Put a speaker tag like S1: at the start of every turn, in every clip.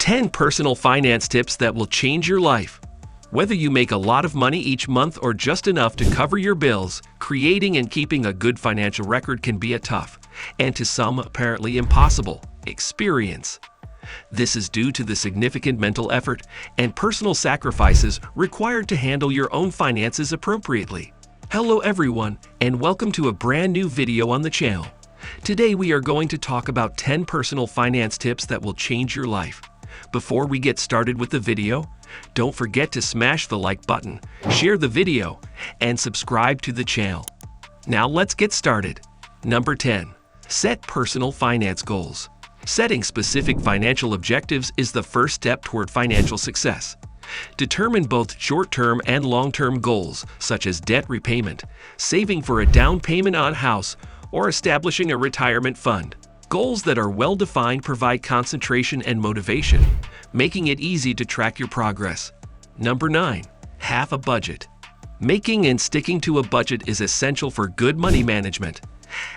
S1: 10 personal finance tips that will change your life. Whether you make a lot of money each month or just enough to cover your bills, creating and keeping a good financial record can be a tough, and to some apparently impossible, experience. This is due to the significant mental effort and personal sacrifices required to handle your own finances appropriately. Hello everyone, and welcome to a brand new video on the channel. Today we are going to talk about 10 personal finance tips that will change your life. Before we get started with the video, don't forget to smash the like button, share the video, and subscribe to the channel. Now let's get started. Number 10. Set personal finance goals. Setting specific financial objectives is the first step toward financial success. Determine both short-term and long-term goals, such as debt repayment, saving for a down payment on a house, or establishing a retirement fund. Goals that are well-defined provide concentration and motivation, making it easy to track your progress. Number 9. Have a budget. Making and sticking to a budget is essential for good money management.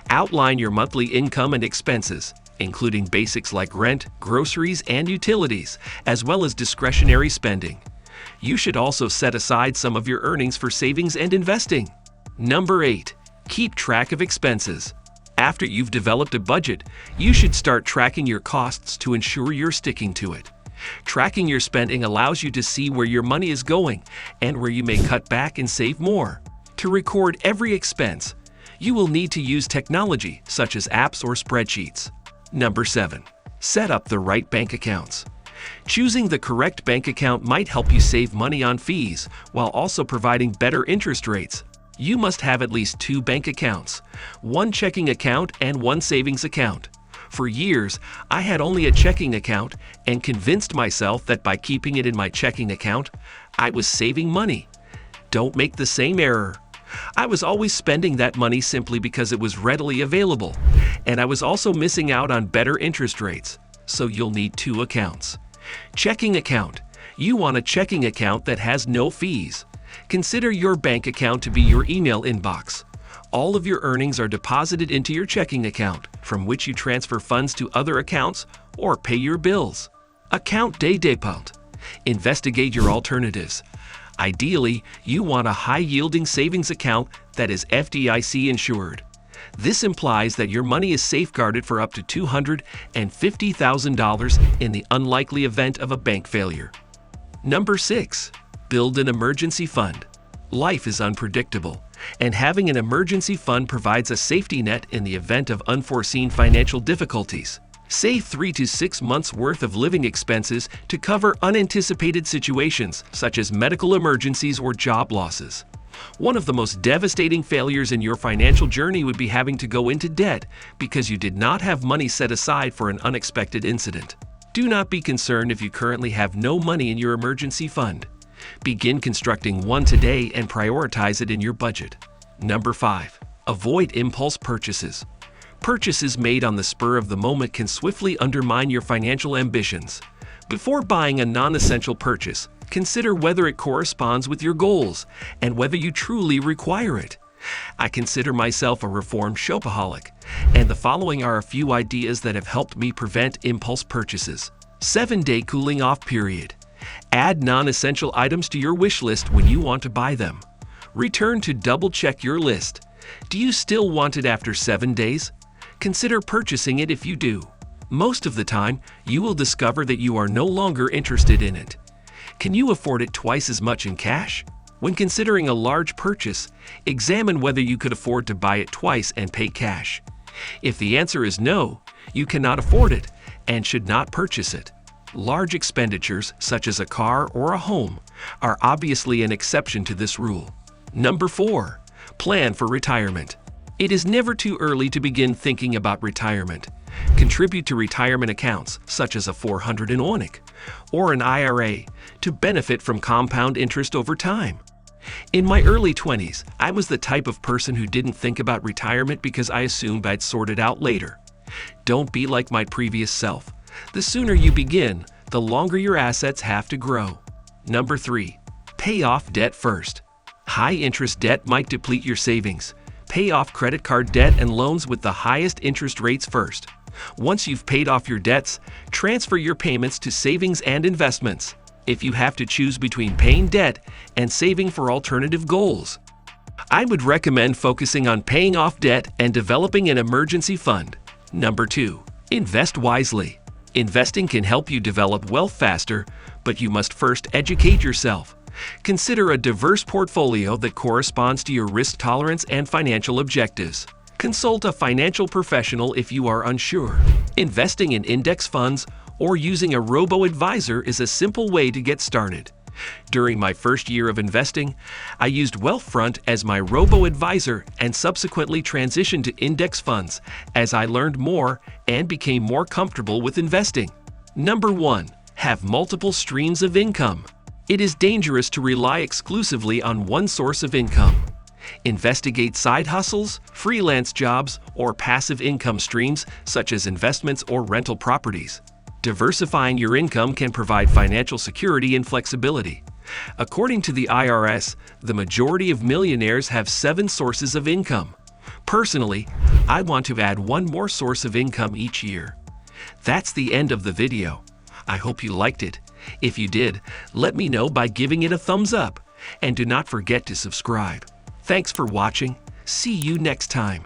S1: Outline your monthly income and expenses, including basics like rent, groceries, and utilities, as well as discretionary spending. You should also set aside some of your earnings for savings and investing. Number 8. Keep track of expenses. After you've developed a budget, you should start tracking your costs to ensure you're sticking to it. Tracking your spending allows you to see where your money is going and where you may cut back and save more. To record every expense, you will need to use technology such as apps or spreadsheets. Number 7. Set up the right bank accounts. Choosing the correct bank account might help you save money on fees while also providing better interest rates. You must have at least 2 bank accounts, one checking account and one savings account. For years, I had only a checking account and convinced myself that by keeping it in my checking account, I was saving money. Don't make the same error. I was always spending that money simply because it was readily available, and I was also missing out on better interest rates, so you'll need 2 accounts. Checking account. You want a checking account that has no fees. Consider your bank account to be your email inbox. All of your earnings are deposited into your checking account, from which you transfer funds to other accounts or pay your bills. Account de dépôt. Investigate your alternatives. Ideally, you want a high-yielding savings account that is FDIC insured. This implies that your money is safeguarded for up to $250,000 in the unlikely event of a bank failure. Number 6. Build an emergency fund. Life is unpredictable, and having an emergency fund provides a safety net in the event of unforeseen financial difficulties. Save 3 to 6 months' worth of living expenses to cover unanticipated situations such as medical emergencies or job losses. One of the most devastating failures in your financial journey would be having to go into debt because you did not have money set aside for an unexpected incident. Do not be concerned if you currently have no money in your emergency fund. Begin constructing one today and prioritize it in your budget. Number 5. Avoid impulse purchases. Purchases made on the spur of the moment can swiftly undermine your financial ambitions. Before buying a non-essential purchase, consider whether it corresponds with your goals and whether you truly require it. I consider myself a reformed shopaholic, and the following are a few ideas that have helped me prevent impulse purchases. 7-day cooling off period. Add non-essential items to your wish list when you want to buy them. Return to double-check your list. Do you still want it after 7 days? Consider purchasing it if you do. Most of the time, you will discover that you are no longer interested in it. Can you afford it twice as much in cash? When considering a large purchase, examine whether you could afford to buy it twice and pay cash. If the answer is no, you cannot afford it and should not purchase it. Large expenditures, such as a car or a home, are obviously an exception to this rule. Number 4. Plan for retirement. It is never too early to begin thinking about retirement. Contribute to retirement accounts, such as a 401k or an IRA, to benefit from compound interest over time. In my early 20s, I was the type of person who didn't think about retirement because I assumed I'd sort it out later. Don't be like my previous self. The sooner you begin, the longer your assets have to grow. Number 3. Pay off debt first. High-interest debt might deplete your savings. Pay off credit card debt and loans with the highest interest rates first. Once you've paid off your debts, transfer your payments to savings and investments, if you have to choose between paying debt and saving for alternative goals. I would recommend focusing on paying off debt and developing an emergency fund. Number 2. Invest wisely. Investing can help you develop wealth faster, but you must first educate yourself. Consider a diverse portfolio that corresponds to your risk tolerance and financial objectives. Consult a financial professional if you are unsure. Investing in index funds or using a robo-advisor is a simple way to get started. During my first year of investing, I used Wealthfront as my robo-advisor and subsequently transitioned to index funds as I learned more and became more comfortable with investing. Number 1. Have multiple streams of income. It is dangerous to rely exclusively on one source of income. Investigate side hustles, freelance jobs, or passive income streams such as investments or rental properties. Diversifying your income can provide financial security and flexibility. According to the IRS, the majority of millionaires have 7 sources of income. Personally, I want to add one more source of income each year. That's the end of the video. I hope you liked it. If you did, let me know by giving it a thumbs up. And do not forget to subscribe. Thanks for watching. See you next time.